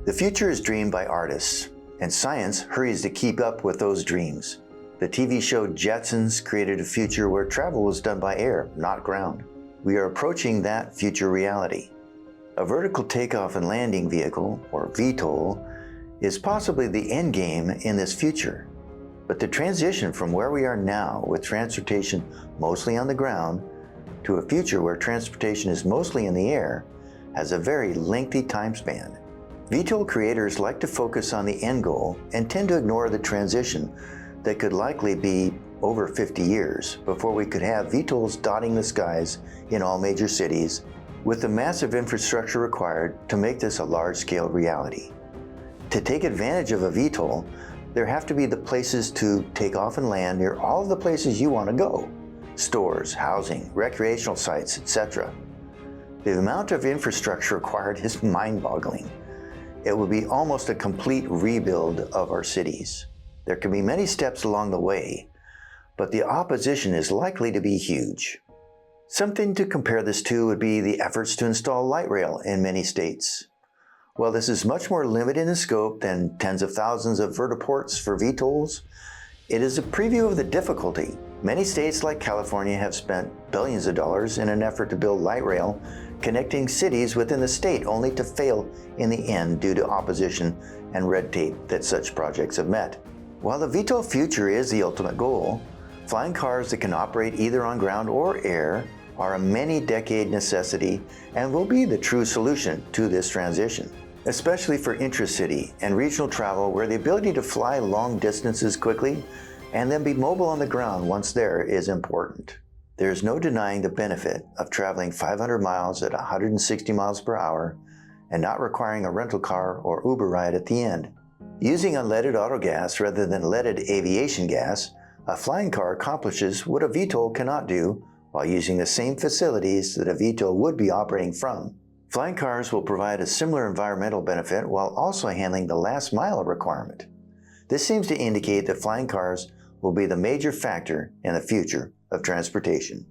The future is dreamed by artists, and science hurries to keep up with those dreams. The TV show Jetsons created a future where travel was done by air, not ground. We are approaching that future reality. A vertical takeoff and landing vehicle, or VTOL, is possibly the end game in this future. But the transition from where we are now, with transportation mostly on the ground, to a future where transportation is mostly in the air, has a very lengthy time span. VTOL creators like to focus on the end goal and tend to ignore the transition that could likely be over 50 years before we could have VTOLs dotting the skies in all major cities, with the massive infrastructure required to make this a large-scale reality. To take advantage of a VTOL, there have to be the places to take off and land near all of the places you want to go: stores, housing, recreational sites, etc. The amount of infrastructure required is mind-boggling. It will be almost a complete rebuild of our cities. There can be many steps along the way, but the opposition is likely to be huge. Something to compare this to would be the efforts to install light rail in many states. While this is much more limited in scope than tens of thousands of vertiports for VTOLs, it is a preview of the difficulty. Many states like California have spent billions of dollars in an effort to build light rail connecting cities within the state, only to fail in the end due to opposition and red tape that such projects have met. While the VTOL future is the ultimate goal, flying cars that can operate either on ground or air are a many-decade necessity and will be the true solution to this transition, especially for intracity and regional travel, where the ability to fly long distances quickly and then be mobile on the ground once there is important. There is no denying the benefit of traveling 500 miles at 160 miles per hour and not requiring a rental car or Uber ride at the end. Using unleaded autogas rather than leaded aviation gas, a flying car accomplishes what a VTOL cannot do while using the same facilities that a VTOL would be operating from. Flying cars will provide a similar environmental benefit while also handling the last mile requirement. This seems to indicate that flying cars will be the major factor in the future of transportation.